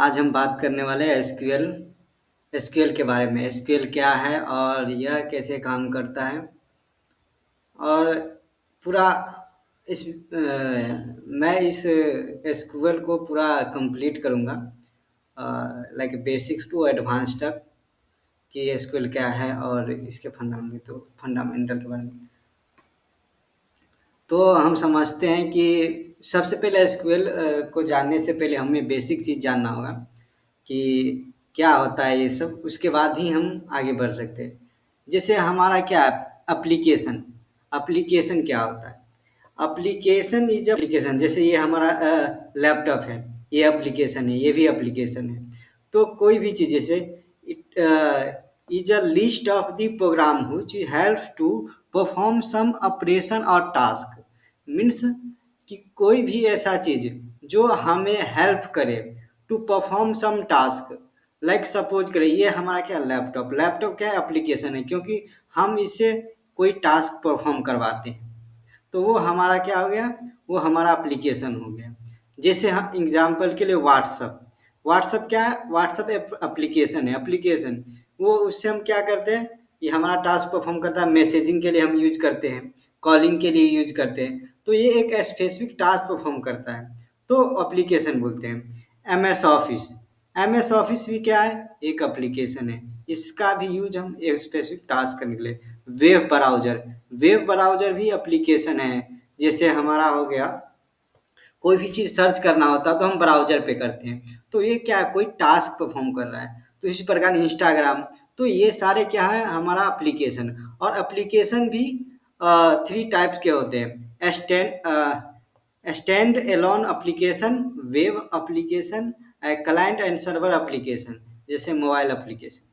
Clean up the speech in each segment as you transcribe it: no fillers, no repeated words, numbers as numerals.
आज हम बात करने वाले हैं एसक्यूएल एसक्यूएल के बारे में। एसक्यूएल क्या है और यह कैसे काम करता है और पूरा मैं इस एसक्यूएल को पूरा कंप्लीट करूँगा, लाइक बेसिक्स टू एडवांस तक, कि एसक्यूएल क्या है और इसके फंडामेंटल के बारे में। तो हम समझते हैं कि सबसे पहले एसक्यूएल को जानने से पहले हमें बेसिक चीज़ जानना होगा कि क्या होता है ये सब, उसके बाद ही हम आगे बढ़ सकते हैं। जैसे हमारा क्या एप्लीकेशन एप्लीकेशन क्या होता है? Application is application. जैसे ये हमारा लैपटॉप है, ये एप्लीकेशन है, ये भी एप्लीकेशन है। तो कोई भी चीज़ जैसे it is a list of the program which helps to perform some operation और टास्क। मीन्स कि कोई भी ऐसा चीज़ जो हमें हेल्प करे to perform some task. Like suppose करें ये हमारा क्या लैपटॉप क्या एप्लीकेशन है, क्योंकि हम इससे कोई टास्क परफॉर्म करवाते हैं। तो वो हमारा क्या हो गया, वो हमारा एप्लीकेशन हो गया। जैसे हम एग्जांपल के लिए व्हाट्सअप व्हाट्सअप क्या है, व्हाट्सअप एप्लीकेशन है। एप्लीकेशन वो उससे हम क्या करते हैं, ये हमारा टास्क परफॉर्म करता है। मैसेजिंग के लिए हम यूज करते हैं, कॉलिंग के लिए यूज करते हैं, तो ये एक स्पेसिफिक टास्क परफॉर्म करता है, तो एप्लीकेशन बोलते हैं। एम एस ऑफिस भी क्या है, एक एप्लीकेशन है। इसका भी यूज हम एक स्पेसिफिक टास्क करने के लिए। वेब ब्राउजर भी एप्लीकेशन है। जैसे हमारा हो गया, कोई भी चीज़ सर्च करना होता है तो हम ब्राउजर पे करते हैं, तो ये क्या है, कोई टास्क परफॉर्म कर रहा है। तो इसी प्रकार इंस्टाग्राम, तो ये सारे क्या है, हमारा एप्लीकेशन। और एप्लीकेशन भी थ्री टाइप्स के होते हैं। Stand alone application, web application, client and server application, जैसे मोबाइल एप्लीकेशन।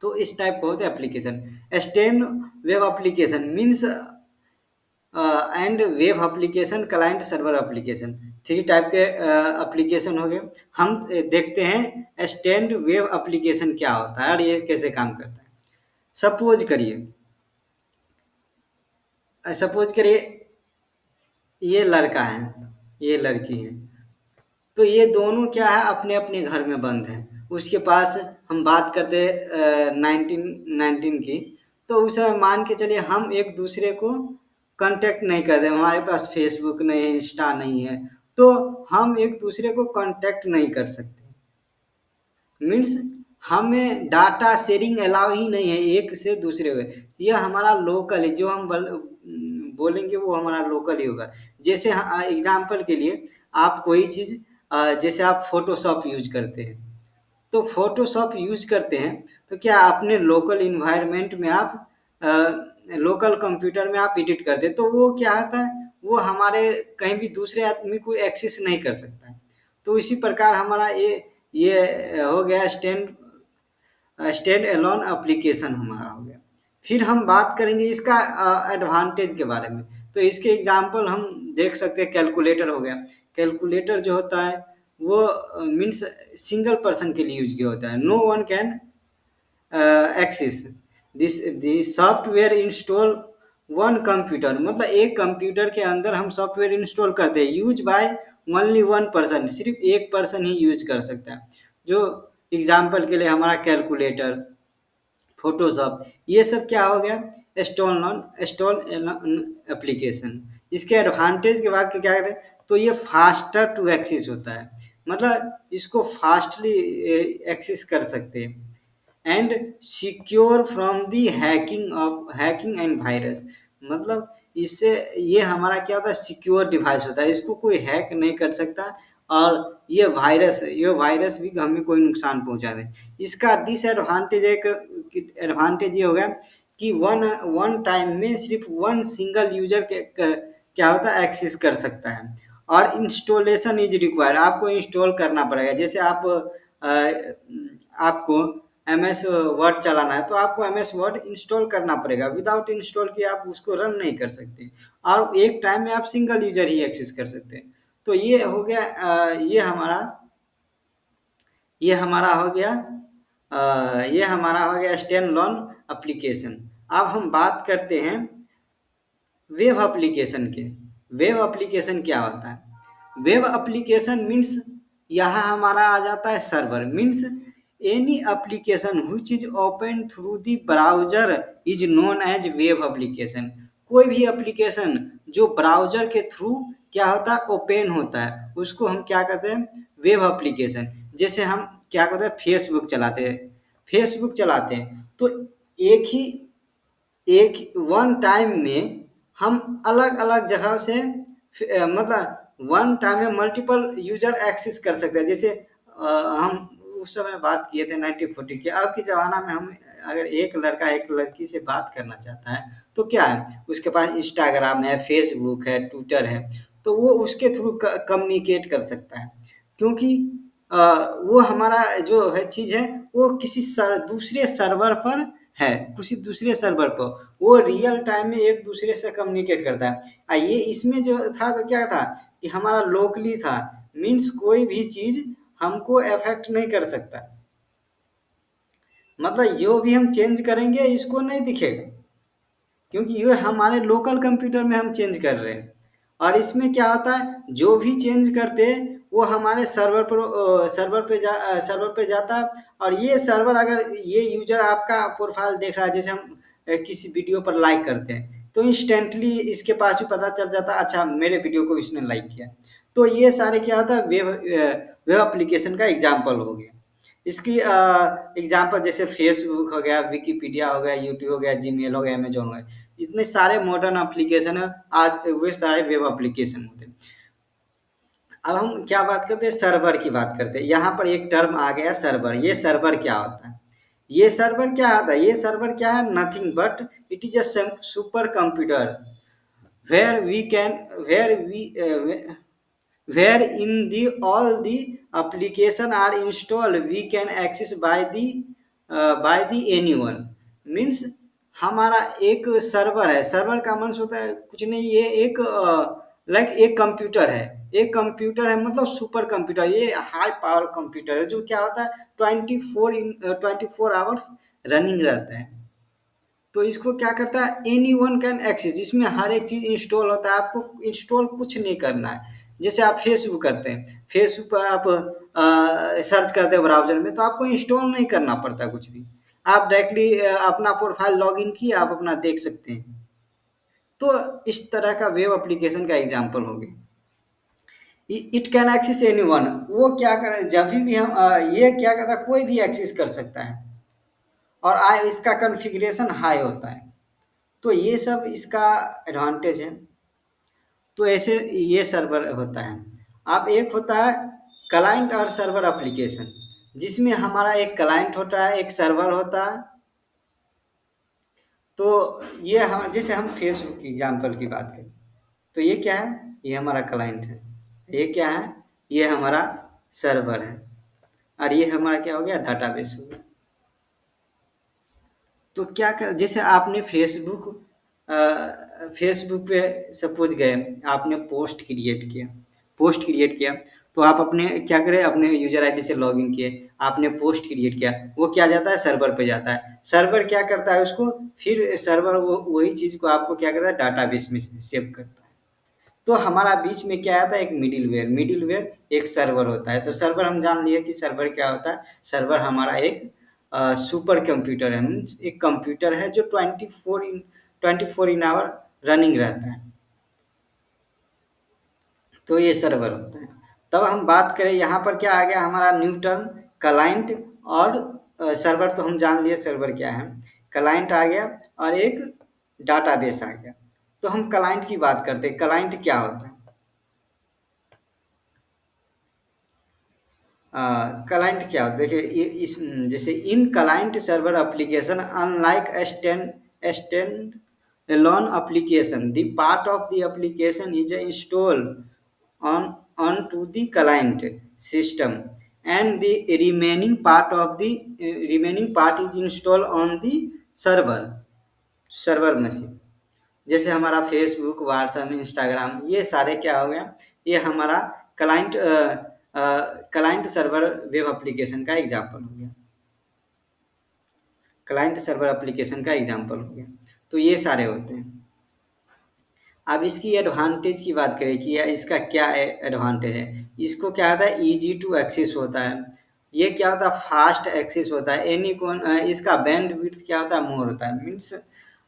तो इस टाइप का होता है application. Stand web application means and web application, client server application, three type के एप्लीकेशन हो गए। हम देखते हैं स्टैंड वेब एप्लीकेशन क्या होता है और ये कैसे काम करता है। सपोज करिए सपोज करिए ये लड़का है, ये लड़की है, तो ये दोनों क्या है, अपने अपने घर में बंद हैं। उसके पास हम बात करते 1919 की, तो उस समय मान के चलिए हम एक दूसरे को कांटेक्ट नहीं करते, हमारे पास फेसबुक नहीं है, इंस्टा नहीं है, तो हम एक दूसरे को कांटेक्ट नहीं कर सकते। मीन्स हमें डाटा शेयरिंग अलाउ ही नहीं है एक से दूसरे में। ये हमारा लोकल है, जो हम बोलेंगे वो हमारा लोकल ही होगा। जैसे एग्जाम्पल के लिए आप कोई चीज़, जैसे आप फोटोशॉप यूज करते हैं, तो फोटोशॉप यूज करते हैं, तो क्या अपने लोकल इन्वायरमेंट में आप लोकल कंप्यूटर में आप एडिट करते हैं, तो वो क्या होता है, वो हमारे कहीं भी दूसरे आदमी को एक्सेस नहीं कर सकता है। तो इसी प्रकार हमारा ये हो गया स्टैंड एलोन एप्लीकेशन हमारा हो गया। फिर हम बात करेंगे इसका एडवांटेज के बारे में। तो इसके एग्जांपल हम देख सकते हैं, कैलकुलेटर हो गया। कैलकुलेटर जो होता है वो मीन्स सिंगल पर्सन के लिए यूज किया होता है। No one can access this software install one computer, मतलब एक कंप्यूटर के अंदर हम सॉफ्टवेयर इंस्टॉल करते हैं, use by only one person, सिर्फ एक पर्सन ही यूज कर सकता है। जो एग्जाम्पल के लिए हमारा कैलकुलेटर, फोटोशॉप, ये सब क्या हो गया, स्टॉल एप्लीकेशन। इसके एडवांटेज के बाद क्या करें, तो ये फास्टर टू एक्सेस होता है, मतलब इसको फास्टली एक्सेस कर सकते हैं। And secure from the hacking and virus, मतलब इससे ये हमारा क्या होता है, सिक्योर डिवाइस होता है, इसको कोई हैक नहीं कर सकता। और ये वायरस भी हमें कोई नुकसान पहुंचा दे। इसका डिसएडवांटेज एडवांटेज ये हो गया कि वन वन टाइम में सिर्फ वन सिंगल यूजर क्या होता है, एक्सेस कर सकता है। और इंस्टॉलेशन इज रिक्वायर्ड, आपको इंस्टॉल करना पड़ेगा। जैसे आपको एम एस वर्ड चलाना है, तो आपको एम एस वर्ड इंस्टॉल करना पड़ेगा। विदाउट इंस्टॉल किए आप उसको रन नहीं कर सकते, और एक टाइम में आप सिंगल यूजर ही एक्सेस कर सकते हैं। तो ये हो गया, ये हमारा हो गया स्टैंड लोन एप्लीकेशन। अब हम बात करते हैं वेब एप्लीकेशन के। वेब एप्लीकेशन क्या होता है? वेब एप्लीकेशन मीन्स यहाँ हमारा आ जाता है server, means any application which is open through the browser is known as web application. कोई भी एप्लीकेशन जो ब्राउजर के थ्रू क्या होता है, ओपन होता है, उसको हम क्या कहते हैं, वेब एप्लीकेशन। जैसे हम क्या कहते हैं, फेसबुक चलाते हैं, फेसबुक चलाते हैं तो एक ही एक वन टाइम में हम अलग अलग जगह से मतलब वन टाइम में मल्टीपल यूजर एक्सेस कर सकते हैं। जैसे हम उस समय बात किए थे 1940 के, अब के ज़माना में हम अगर एक लड़का एक लड़की से बात करना चाहता है तो क्या है, उसके पास इंस्टाग्राम है, फेसबुक है, ट्विटर है, तो वो उसके थ्रू कम्युनिकेट कर सकता है। क्योंकि अ, वो हमारा जो है चीज़ है, वो किसी दूसरे सर्वर पर है, किसी दूसरे सर्वर पर वो रियल टाइम में एक दूसरे से कम्युनिकेट करता है। ये इसमें जो था तो क्या था कि हमारा लोकली था, मीन्स कोई भी चीज़ हमको अफेक्ट नहीं कर सकता, मतलब जो भी हम चेंज करेंगे इसको नहीं दिखेगा, क्योंकि ये हमारे लोकल कंप्यूटर में हम चेंज कर रहे हैं। और इसमें क्या होता है, जो भी चेंज करते हैं वो हमारे सर्वर पे जाता है। और ये सर्वर अगर ये यूजर आपका प्रोफाइल देख रहा है, जैसे हम किसी वीडियो पर लाइक करते हैं तो इंस्टेंटली इसके पास भी पता चल जाता है, अच्छा मेरे वीडियो को इसने लाइक किया। तो ये सारे क्या होता है, वेब वेब एप्लीकेशन का एग्जाम्पल हो गया। इसकी एग्जाम्पल जैसे फेसबुक हो गया, विकिपीडिया हो गया, यूट्यूब हो गया, जीमेल हो गया, अमेजोन हो गया, इतने सारे मॉडर्न एप्लीकेशन है। आज वे सारे वेब एप्लीकेशन होते हैं। अब हम क्या बात करते हैं, सर्वर की बात करते हैं। यहाँ पर एक टर्म आ गया सर्वर। ये सर्वर क्या होता है, ये सर्वर क्या होता है, ये सर्वर क्या है, nothing but it is a super computer where we can where we where in the all the application are installed we can access by the anyone, means हमारा एक सर्वर है। सर्वर का मीन्स होता है कुछ नहीं, ये एक लाइक एक कंप्यूटर है, एक कंप्यूटर है, मतलब सुपर कंप्यूटर, ये हाई पावर कंप्यूटर है जो क्या होता है 24 आवर्स रनिंग रहता है। तो इसको क्या करता है, एनी वन कैन एक्सेस, इसमें हर एक चीज़ इंस्टॉल होता है, आपको इंस्टॉल कुछ नहीं करना है। जैसे आप फेसबुक करते हैं, फेसबुक पर आप सर्च करते हैं ब्राउजर में, तो आपको इंस्टॉल नहीं करना पड़ता कुछ भी, आप डायरेक्टली अपना प्रोफाइल लॉगिन किए, आप अपना देख सकते हैं। तो इस तरह का वेब एप्लीकेशन का एग्जाम्पल हो गया। It can access any one, वो क्या कर, जब भी हम ये क्या करता है, कोई भी एक्सेस कर सकता है। और इसका कॉन्फ़िगरेशन हाई होता है। तो ये सब इसका एडवांटेज है। तो ऐसे ये सर्वर होता है। अब एक होता है क्लाइंट और सर्वर एप्लीकेशन, जिसमें हमारा एक क्लाइंट होता है, एक सर्वर होता है। तो ये हम जैसे हम फेसबुक की एग्जांपल की बात करें तो ये क्या है, ये हमारा क्लाइंट है, ये क्या है, ये हमारा सर्वर है, और ये हमारा क्या हो गया, डाटाबेस हो गया। तो क्या कर, जैसे आपने फेसबुक पे सपोज गए, आपने पोस्ट क्रिएट किया, तो आप अपने क्या करें, अपने यूजर आईडी से लॉगिन किए, आपने पोस्ट क्रिएट किया, वो क्या जाता है, सर्वर पे जाता है। सर्वर क्या करता है उसको, फिर सर्वर वो वही चीज़ को आपको क्या करता है, डाटाबेस में सेव करता है। तो हमारा बीच में क्या आता है, एक मिडिलवेयर एक सर्वर होता है। तो सर्वर हम जान लिए कि सर्वर क्या होता है, सर्वर हमारा एक सुपर कंप्यूटर है, मीन्स एक कंप्यूटर है जो 24 इन आवर रनिंग रहता है। तो ये सर्वर होता है। तब हम बात करें यहाँ पर क्या आ गया हमारा न्यू टर्म, क्लाइंट और सर्वर। तो हम जान लिए सर्वर क्या है, क्लाइंट आ गया और एक डाटाबेस आ गया। तो हम क्लाइंट की बात करते हैं, क्लाइंट क्या होता है। क्लाइंट क्या होता है, देखिए इस जैसे इन client server application unlike stand alone application, the part of the application is installed on onto the client system, and the remaining part is installed on the server server machine. जैसे हमारा Facebook, WhatsApp, Instagram, ये सारे क्या हो गया, ये हमारा client client server web application का एग्जांपल हो गया, क्लाइंट सर्वर एप्लीकेशन का एग्जांपल हो गया। तो ये सारे होते हैं। अब इसकी एडवांटेज की बात करें कि इसका क्या एडवांटेज है। इसको क्या होता है, इजी टू एक्सेस होता है। ये क्या होता है, फास्ट एक्सेस होता है। एनी कौन इसका बैंड विड्थ क्या होता है, मोर होता है। मीन्स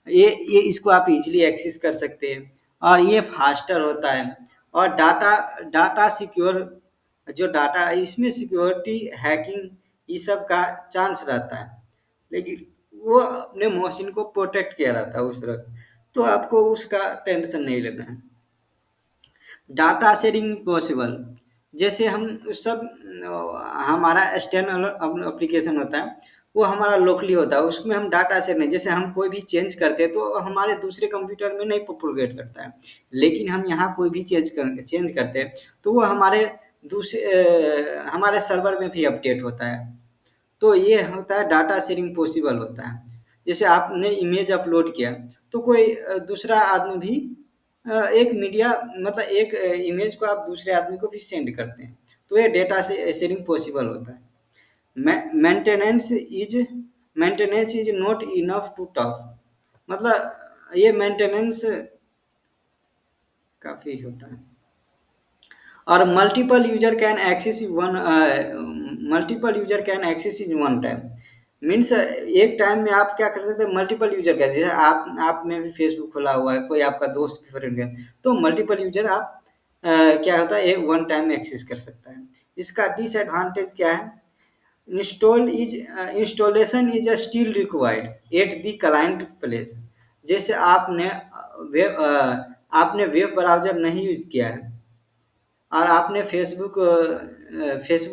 ये इसको आप इजीली एक्सेस कर सकते हैं। और ये फास्टर होता है। और डाटा डाटा सिक्योर, जो डाटा है इसमें सिक्योरिटी हैकिंग ये सब का चांस रहता है। लेकिन वो अपने मशीन को प्रोटेक्ट किया रहता है उस तरह। तो आपको उसका टेंशन नहीं लेना है। डाटा शेयरिंग पॉसिबल, जैसे हम सब हमारा स्टैंड एप्लीकेशन होता है, वो हमारा लोकली होता है, उसमें हम डाटा शेयर नहीं, जैसे हम कोई भी चेंज करते हैं तो हमारे दूसरे कंप्यूटर में नहीं प्रोपोगेट करता है। लेकिन हम यहाँ कोई भी चेंज करते हैं तो वो हमारे सर्वर में भी अपडेट होता है। तो ये होता है डाटा शेयरिंग पॉसिबल होता है। जैसे आपने इमेज अपलोड किया तो कोई दूसरा आदमी भी एक मीडिया मतलब एक इमेज को आप दूसरे आदमी को भी सेंड करते हैं। तो ये डेटा से शेयरिंग पॉसिबल होता है। Maintenance is maintenance is not enough to tough, मतलब ये मेंटेनेंस काफ़ी होता है। और multiple user can access in one time. मीन्स एक टाइम में आप क्या कर सकते हैं, मल्टीपल यूजर का, जैसे आप में भी फेसबुक खुला हुआ है, कोई आपका दोस्त भी फ्रेंड है, तो मल्टीपल यूजर आप क्या होता है, एक वन टाइम में एक्सेस कर सकता है। इसका डिसएडवांटेज क्या है, installation is still required at the client place. जैसे आपने वेब ब्राउजर नहीं यूज किया है और आपने फेसबुक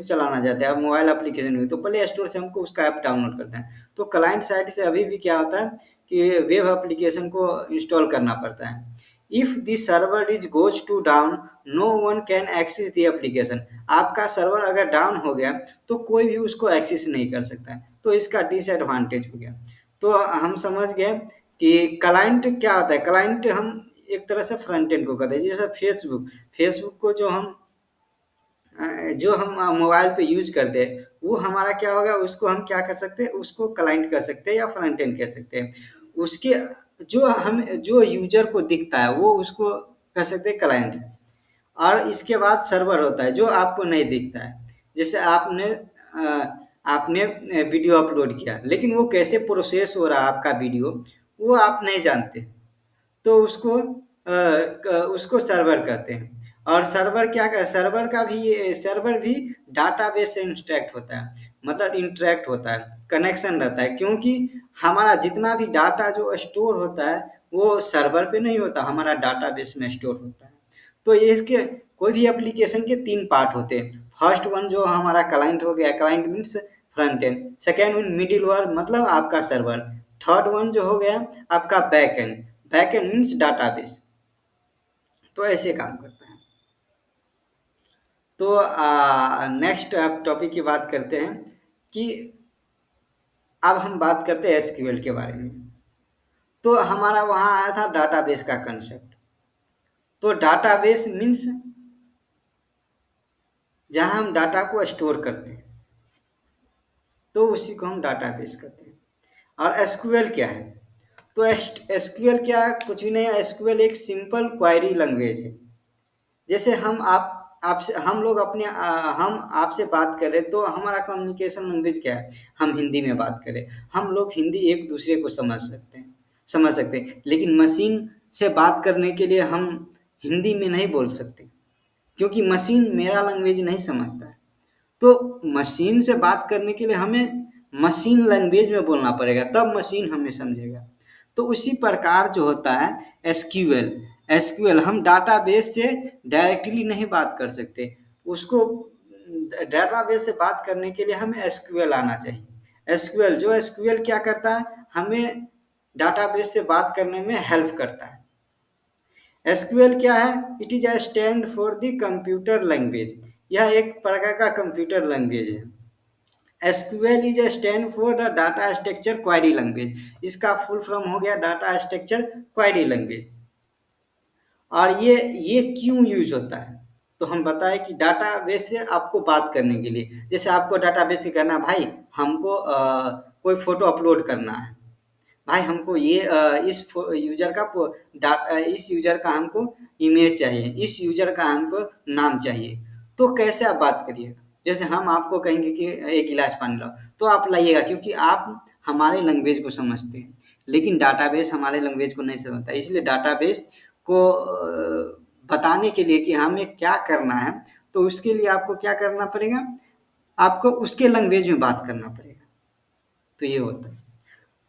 चलाना चाहते हैं, आप मोबाइल एप्लीकेशन में, तो प्ले स्टोर से हमको उसका ऐप डाउनलोड करना है। तो क्लाइंट साइड से अभी भी क्या होता है कि वेब एप्लीकेशन को इंस्टॉल करना पड़ता है। If the server is goes to down, no one can access the application. आपका सर्वर अगर डाउन हो गया तो कोई भी उसको एक्सेस नहीं कर सकता है। तो इसका डिसएडवांटेज हो गया। तो हम समझ गए कि क्लाइंट क्या होता है। क्लाइंट हम एक तरह से फ्रंट एंड को कहते हैं। जैसे फेसबुक को जो हम मोबाइल पे यूज करते हैं, वो हमारा क्या होगा, उसको हम क्या कर सकते हैं, उसको क्लाइंट कह सकते हैं या फ्रंट एंड कह सकते हैं। उसके जो यूजर को दिखता है वो उसको कह सकते हैं क्लाइंट। और इसके बाद सर्वर होता है जो आपको नहीं दिखता है। जैसे आपने वीडियो अपलोड किया, लेकिन वो कैसे प्रोसेस हो रहा है आपका वीडियो, वो आप नहीं जानते। तो उसको सर्वर कहते हैं। और सर्वर भी डाटाबेस से इंटरेक्ट होता है, कनेक्शन रहता है। क्योंकि हमारा जितना भी डाटा जो स्टोर होता है वो सर्वर पे नहीं होता, हमारा डाटाबेस में स्टोर होता है। तो ये इसके कोई भी एप्लीकेशन के तीन पार्ट होते हैं। फर्स्ट वन जो हमारा क्लाइंट हो गया, client means front end. Second one middleware मतलब आपका सर्वर। थर्ड वन जो हो गया आपका बैक एंड मीन्स डाटाबेस। तो ऐसे काम करता है। तो नेक्स्ट आप टॉपिक की बात करते हैं कि अब हम बात करते हैं एसक्यूएल के बारे में। तो हमारा वहाँ आया था डाटाबेस का कंसेप्ट। तो डाटाबेस मीन्स जहाँ हम डाटा को स्टोर करते हैं, तो उसी को हम डाटाबेस कहते हैं। और एसक्यूएल क्या है, तो एसक्यूएल क्या, कुछ भी नहीं है। एसक्यूएल एक सिंपल क्वेरी लैंग्वेज है। जैसे हम लोग हम आपसे बात करें तो हमारा कम्युनिकेशन लैंग्वेज क्या है, हम हिंदी में बात करें, हम लोग हिंदी एक दूसरे को समझ सकते हैं। लेकिन मशीन से बात करने के लिए हम हिंदी में नहीं बोल सकते, क्योंकि मशीन मेरा लैंग्वेज नहीं समझता है। तो मशीन से बात करने के लिए हमें मशीन लैंग्वेज में बोलना पड़ेगा, तब मशीन हमें समझेगा। तो उसी प्रकार जो होता है एसक्यूएल। एसक्यूएल हम डाटाबेस से डायरेक्टली नहीं बात कर सकते, उसको डाटाबेस से बात करने के लिए हमें एसक्यूएल आना चाहिए। एसक्यूएल क्या करता है, हमें डाटाबेस से बात करने में हेल्प करता है। एसक्यूएल क्या है, it is a stand for the computer language. यह एक प्रकार का कंप्यूटर लैंग्वेज है। SQL is a stand for the data structure query language. इसका फुल फॉर्म हो गया डाटा स्ट्रक्चर क्वेरी लैंग्वेज। और ये क्यों यूज होता है, तो हम बताएं कि डाटाबेस से आपको बात करने के लिए, जैसे आपको डाटाबेस से कहना भाई हमको कोई फोटो अपलोड करना है, भाई हमको ये यूजर का इस यूजर का हमको इमेज चाहिए, इस यूजर का हमको नाम चाहिए। तो कैसे आप बात करिएगा? जैसे हम आपको कहेंगे कि एक गिलास पानी लाओ, तो आप लाइएगा क्योंकि आप हमारे लैंग्वेज को समझते हैं। लेकिन डाटाबेस हमारे लैंग्वेज को नहीं समझता, इसलिए डाटाबेस को बताने के लिए कि हमें क्या करना है, तो उसके लिए आपको क्या करना पड़ेगा? आपको उसके लैंग्वेज में बात करना पड़ेगा। तो ये होता है।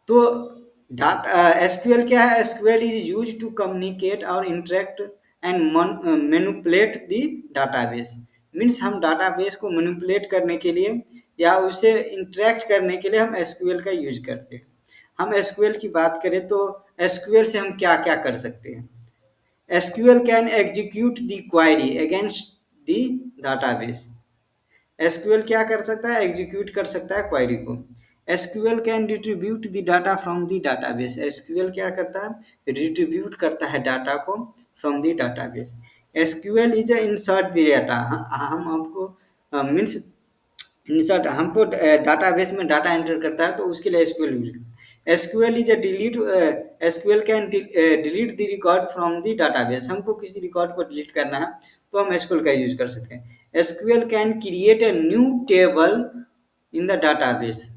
तो डाटा एसक्यूएल क्या है? SQL is use to communicate और interact and manipulate the database. Means हम डाटाबेस को मैनिपुलेट करने के लिए या उसे इंटरेक्ट करने के लिए हम एसक्यूएल का यूज करते हैं। हम एसक्यूएल की बात करें तो एसक्यूएल से हम क्या क्या कर सकते हैं? SQL can execute the query against the database. SQL क्या कर सकता है? एग्जीक्यूट कर सकता है क्वेरी को। SQL can retribute the data from the database. SQL क्या करता है? रिट्रीब्यूट करता है डाटा को from the database. SQL is a insert the data. हम आपको मीन्स इंसर्ट, हमको डाटाबेस में डाटा एंटर करता है तो उसके लिए एसक्यूएल यूज करता है। SQL is a delete. SQL can delete the record from the database. हमको किसी रिकॉर्ड को डिलीट करना है तो हम एसक्यूएल का यूज कर सकते हैं। SQL can create a new table in the database.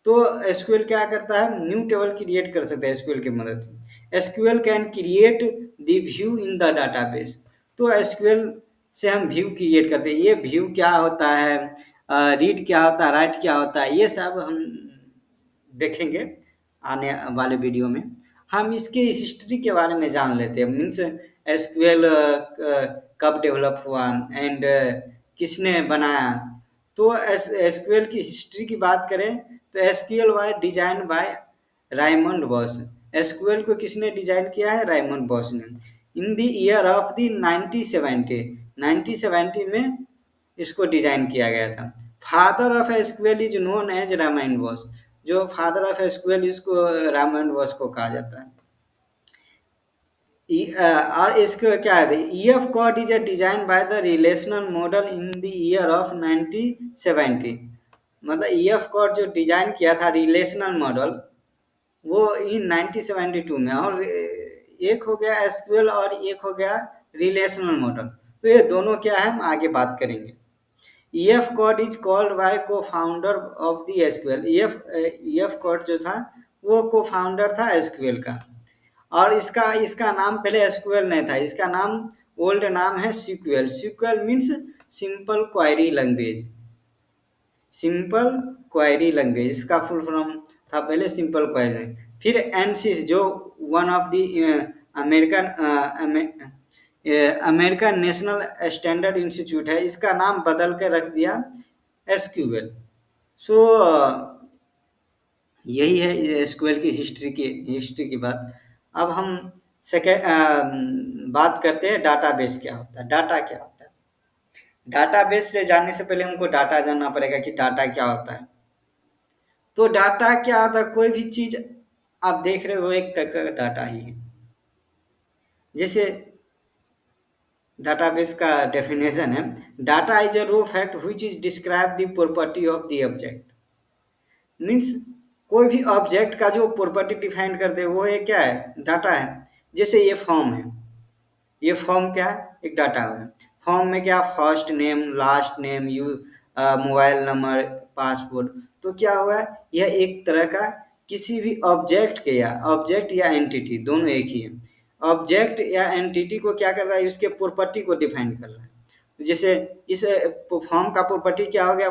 तो एसक्यूएल क्या करता है? न्यू टेबल क्रिएट कर सकता है एसक्यूएल की मदद से। SQL can create the view in the database. तो एसक्यूएल से हम व्यू क्रिएट करते हैं। ये व्यू क्या होता है, रीड क्या होता है, राइट क्या होता है, ये सब हम देखेंगे आने वाले वीडियो में। हम इसकी हिस्ट्री के बारे में जान लेते हैं। मीन्स एसक्यूएल कब डेवलप हुआ एंड किसने बनाया। तो एसक्यूएल की हिस्ट्री की बात करें तो SQL was design by Raymond Boyce. SQL को किसने डिजाइन किया है? रायमंड बॉस ने। In the year of the 1970, 1970 में इसको डिजाइन किया गया था। Father of SQL is known as Raymond Boyce. जो फादर ऑफ एसक्यूएल इसको रामायण बॉस को कहा जाता है। और इसका क्या है? EF Codd is a design by the relational model in the year of 1970। मतलब ईएफ कोड जो डिजाइन किया था रिलेशनल मॉडल, वो इन 1972 में। और एक हो गया एसक्यूएल और एक हो गया रिलेशनल मॉडल। तो ये दोनों क्या है, हम आगे बात करेंगे। EF Codd is called by cofounder of the SQL. EF Codd जो था वो को फाउंडर था एसक्यूएल का। और इसका इसका नाम पहले एसक्यूएल नहीं था, इसका नाम ओल्ड नाम है sequel. Sequel means simple query language. Simple query language इसका फुल फॉर्म था पहले सिंपल क्वेरी। फिर एनसिस जो one of the American American National Standard Institute है, इसका नाम बदल के रख दिया एसक्यूएल। सो यही है एसक्यूएल की हिस्ट्री की बात। अब हम बात करते हैं डाटाबेस क्या होता है, डाटा क्या होता है। डाटाबेस से जानने से पहले हमको डाटा जानना पड़ेगा कि डाटा क्या होता है। तो डाटा क्या होता है? कोई भी चीज आप देख रहे हो एक तरह का डाटा ही है। जैसे डाटाबेस का डेफिनेशन है, data is a raw fact which is describe the property of the object. Means कोई भी ऑब्जेक्ट का जो प्रॉपर्टी डिफाइन करते हैं वो ये क्या है? डाटा है। जैसे ये फॉर्म है, ये फॉर्म क्या है? एक डाटा है। फॉर्म में क्या? First name, last name, mobile number, passport. तो क्या हुआ? यह एक तरह का किसी भी ऑब्जेक्ट या एंटिटी दोनों एक ही है। ऑब्जेक्ट या एंटिटी को क्या कर रहा है? उसके प्रॉपर्टी को डिफाइन कर रहा है। जैसे इस फॉर्म का प्रॉपर्टी क्या हो गया?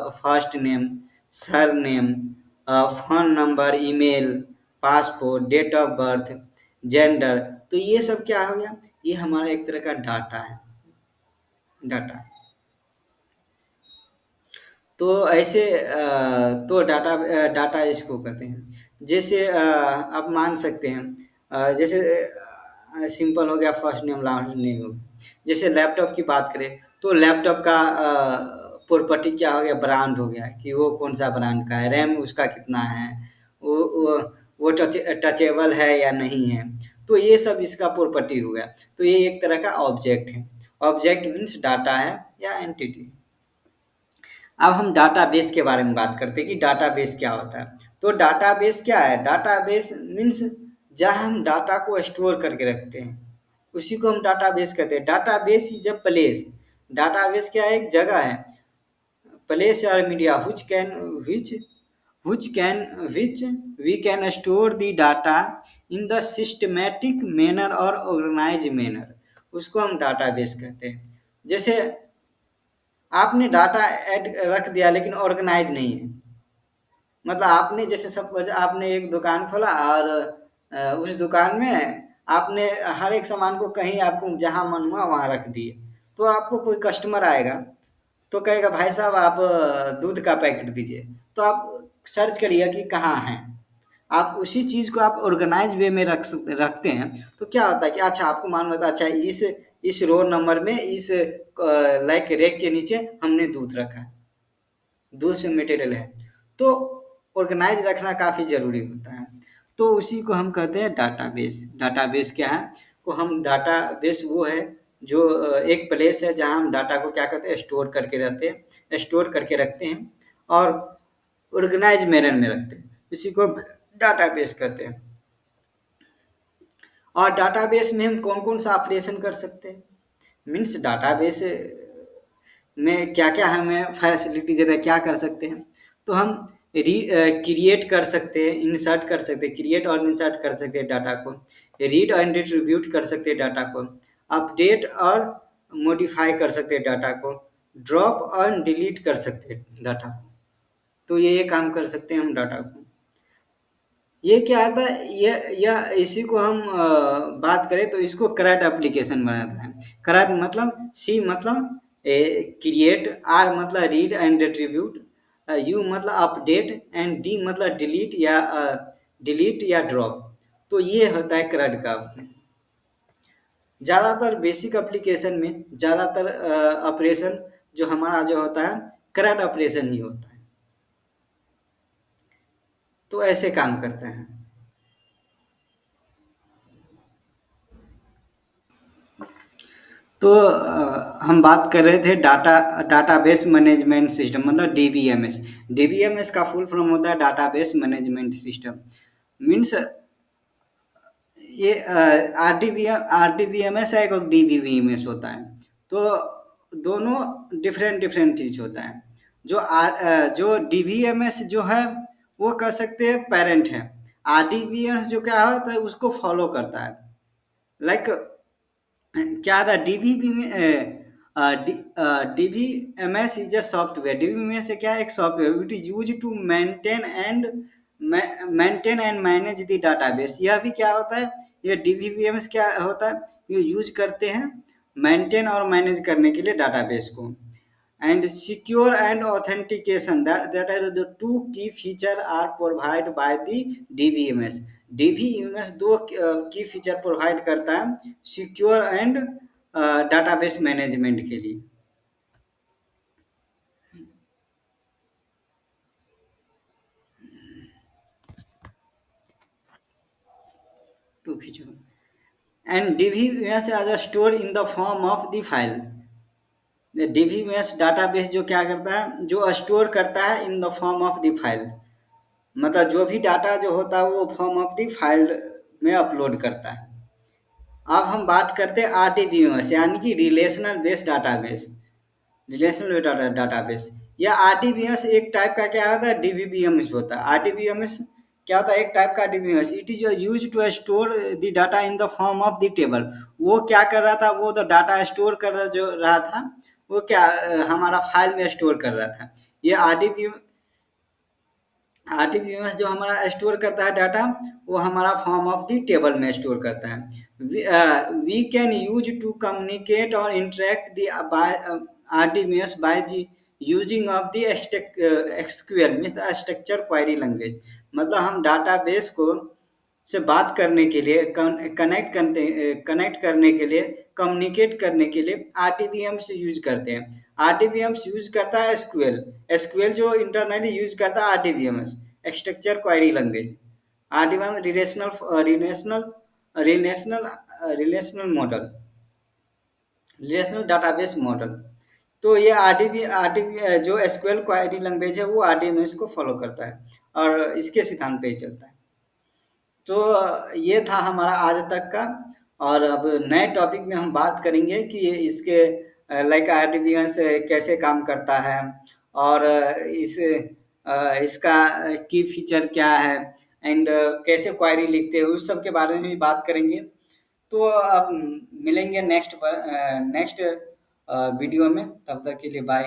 First name, surname, phone number, email, passport, date of birth, gender. तो ये सब क्या हो गया? ये हमारा एक तरह का डाटा है, डाटा। तो ऐसे तो डाटा इसको कहते हैं। जैसे आप मान सकते हैं, जैसे सिंपल हो गया फर्स्ट नेम लास्ट नेम हो गया। जैसे लैपटॉप की बात करें तो लैपटॉप का प्रॉपर्टी क्या हो गया? ब्रांड हो गया कि वो कौन सा ब्रांड का है, रैम उसका कितना है, वो वो टचेबल है या नहीं है। तो ये सब इसका प्रॉपर्टी हो गया। तो ये एक तरह का ऑब्जेक्ट है। ऑब्जेक्ट मीन्स डाटा है या एंटिटी। अब हम डाटाबेस के बारे में बात करते हैं कि डाटाबेस क्या होता है। तो डाटाबेस क्या है? डाटाबेस मीन्स जहाँ हम डाटा को स्टोर करके रखते हैं, उसी को हम डाटाबेस कहते हैं। Database is a place. Database क्या है? एक जगह है। प्लेस और media which can which we can store the data in the systematic manner or organized manner, उसको हम डाटाबेस कहते हैं। जैसे आपने डाटा ऐड रख दिया लेकिन ऑर्गेनाइज नहीं है। मतलब आपने जैसे सपोज आपने एक दुकान खोला और उस दुकान में आपने हर एक सामान को कहीं आपको जहाँ मन हुआ वहाँ रख दिए। तो आपको कोई कस्टमर आएगा तो कहेगा भाई साहब आप दूध का पैकेट दीजिए। तो आप सर्च करिए कि कहाँ है। आप उसी चीज़ को आप ऑर्गेनाइज वे में रखते हैं तो क्या होता है कि अच्छा आपको मालूम होता है अच्छा इस रो नंबर में इस लाइक रैक के नीचे हमने दूध रखा है, दूध से मटेरियल है। तो ऑर्गेनाइज रखना काफ़ी ज़रूरी होता है। तो उसी को हम कहते हैं डाटाबेस। डाटाबेस क्या है? को हम डाटाबेस वो है जो एक प्लेस है जहाँ हम डाटा को क्या कहते हैं स्टोर करके रहते हैं, स्टोर करके रखते हैं और ऑर्गेनाइज मैनर में रखते हैं। इसी को डाटाबेस कहते हैं। और डाटाबेस में हम कौन कौन सा ऑपरेशन कर सकते हैं? मीन्स डाटाबेस में क्या क्या हमें फैसिलिटी देता है, क्या कर सकते हैं? तो हम क्रिएट कर सकते हैं, इंसर्ट कर सकते हैं, क्रिएट और इंसर्ट कर सकते हैं डाटा को, रीड एंड डिस्ट्रीब्यूट कर सकते हैं डाटा को, अपडेट और मॉडिफाई कर सकते हैं डाटा को, ड्रॉप और डिलीट कर सकते हैं डाटा को। तो ये काम कर सकते हैं हम डाटा को। ये क्या आता है? ये यह इसी को हम बात करें तो इसको करंट एप्लीकेशन बनाता है। करंट मतलब सी मतलब क्रिएट, आर मतलब रीड एंड रिट्रीब्यूट, यू मतलब अपडेट एंड डी मतलब डिलीट या ड्रॉप। तो ये होता है करंट का। ज़्यादातर बेसिक एप्लीकेशन में ज़्यादातर ऑपरेशन जो हमारा जो होता है करंट ऑपरेशन ही होता है। तो ऐसे काम करते हैं। तो हम बात कर रहे थे डाटाबेस मैनेजमेंट सिस्टम मतलब डीबीएमएस। डीबीएमएस का फुल फॉर्म होता है डाटाबेस मैनेजमेंट सिस्टम। मीन्स ये आरडीबीएमएस है और डीबीएमएस होता है। तो दोनों डिफरेंट डिफरेंट चीज होता है। जो डीबीएमएस जो है वो कह सकते हैं पेरेंट है। आरडीबीएमएस जो क्या होता है उसको फॉलो करता है। लाइक क्या था डीबीबी में DBMS is a software. DBMS क्या है? एक software it is use to maintain and manage the database. यह भी क्या होता है? ये डीबीएमएस क्या होता है? ये यूज करते हैं मेंटेन और मैनेज करने के लिए डाटाबेस को। And secure and authentication, that are the two key feature are provided by the DBMS। DBMS दो की फीचर प्रोवाइड करता है सिक्योर एंड डाटाबेस मैनेजमेंट के लिए। Two feature and DBMS are store in the form of the file. DBMS database जो क्या करता है? जो स्टोर करता है in the form of the file. मतलब जो भी डाटा जो होता है वो फॉर्म ऑफ द फाइल में अपलोड करता है। अब हम बात करते हैं आरडीबीएमएस यानी कि relational based database. Relational database या आरडीबीएमएस एक टाइप का क्या होता है? डीबीबीएमएस होता है। आरडीबीएमएस क्या होता है? एक टाइप का DBMS. It is use to store the data in the form of the table. वो क्या कर रहा था? वो तो डाटा स्टोर कर जो रहा था वो क्या हमारा फाइल में स्टोर कर रहा था। ये आरटीबीएमएस जो हमारा स्टोर करता है डाटा वो हमारा फॉर्म ऑफ द टेबल में स्टोर करता है। We can use to communicate और interact the RDBMS by the using of the SQL means structure query language. मतलब हम डाटाबेस को से बात करने के लिए कनेक्ट करने के लिए कम्युनिकेट करने के लिए आरटीबीएमएस यूज करते हैं। आरटीबीएमएस यूज करता है एसक्यूएल। एसक्यूएल जो इंटरनली यूज करता है RDBMS structure query language. RDBMS relational relational model, relational database model. तो ये जो एसक्यूएल क्वेरी लैंग्वेज है वो आरडीएमएस को फॉलो करता है और इसके सिद्धांत पे ही चलता है। तो ये था हमारा आज तक का। और अब नए टॉपिक में हम बात करेंगे कि ये इसके लाइक आरडीबीएस कैसे काम करता है, और इसका की फीचर क्या है, एंड कैसे क्वेरी लिखते हैं उस सब के बारे में भी बात करेंगे। तो अब मिलेंगे नेक्स्ट वीडियो में, तब तक के लिए बाय।